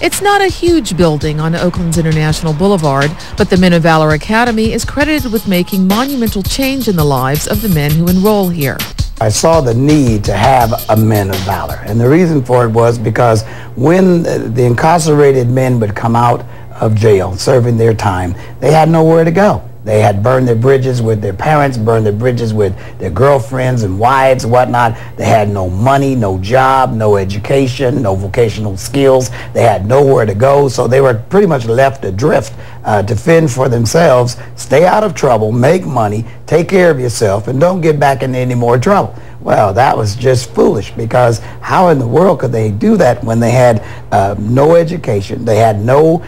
It's not a huge building on Oakland's International Boulevard, but the Men of Valor Academy is credited with making monumental change in the lives of the men who enroll here. I saw the need to have a Men of Valor, and the reason for it was because when the incarcerated men would come out of jail serving their time, they had nowhere to go. They had burned their bridges with their parents, burned their bridges with their girlfriends and wives, whatnot. They had no money, no job, no education, no vocational skills. They had nowhere to go, so they were pretty much left adrift to fend for themselves, stay out of trouble, make money, take care of yourself, and don't get back into any more trouble. Well, that was just foolish, because how in the world could they do that when they had no education, they had no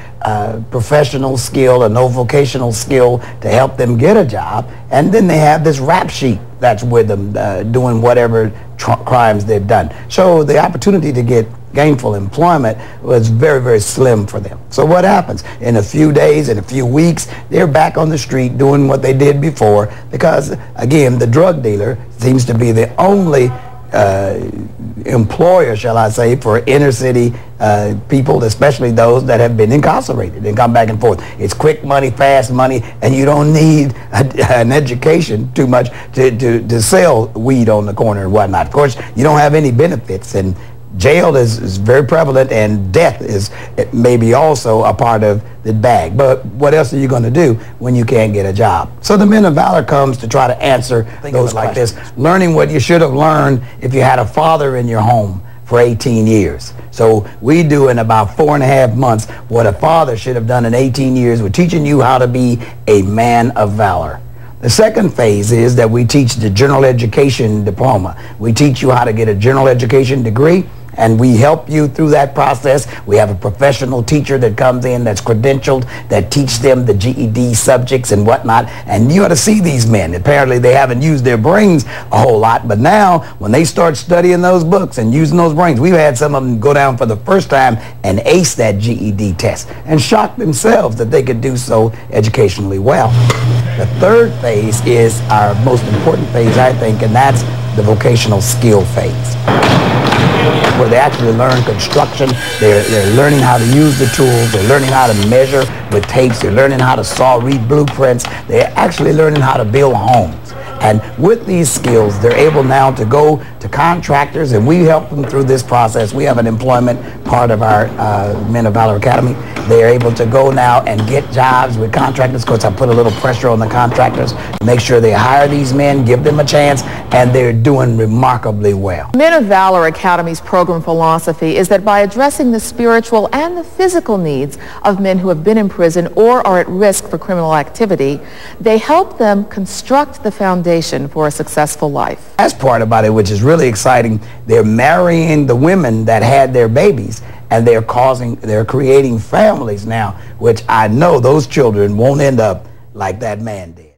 professional skill or no vocational skill to help them get a job, and then they have this rap sheet that's with them doing whatever crimes they've done. So the opportunity to get gainful employment was very, very slim for them. So what happens? In a few days, in a few weeks, they're back on the street doing what they did before, because, again, the drug dealer seems to be the only employer, shall I say, for inner city people, especially those that have been incarcerated and come back and forth. It's quick money, fast money, and you don't need an education too much to sell weed on the corner and whatnot. Of course, you don't have any benefits, and jail is very prevalent, and death is maybe also a part of the bag. But what else are you going to do when you can't get a job? So the Men of Valor comes to try to answer those like this, learning what you should have learned if you had a father in your home for 18 years. So we do in about 4.5 months what a father should have done in 18 years. We're teaching you how to be a man of valor. The second phase is that we teach the general education diploma. We teach you how to get a general education degree, and we help you through that process. We have a professional teacher that comes in that's credentialed, that teach them the GED subjects and whatnot. And you ought to see these men. Apparently they haven't used their brains a whole lot, but now when they start studying those books and using those brains, we've had some of them go down for the first time and ace that GED test and shock themselves that they could do so educationally well. The third phase is our most important phase, I think, and that's the vocational skill phase, where they actually learn construction. They're learning how to use the tools. They're learning how to measure with tapes. They're learning how to saw, read blueprints. They're actually learning how to build homes. And with these skills, they're able now to go to contractors, and we help them through this process. We have an employment part of our Men of Valor Academy. They're able to go now and get jobs with contractors. Of course, I put a little pressure on the contractors to make sure they hire these men, give them a chance, and they're doing remarkably well. Men of Valor Academy's program philosophy is that by addressing the spiritual and the physical needs of men who have been in prison or are at risk for criminal activity, they help them construct the foundation for a successful life. That's part about it, which is really exciting. They're marrying the women that had their babies, and they're creating families now, which I know those children won't end up like that man did.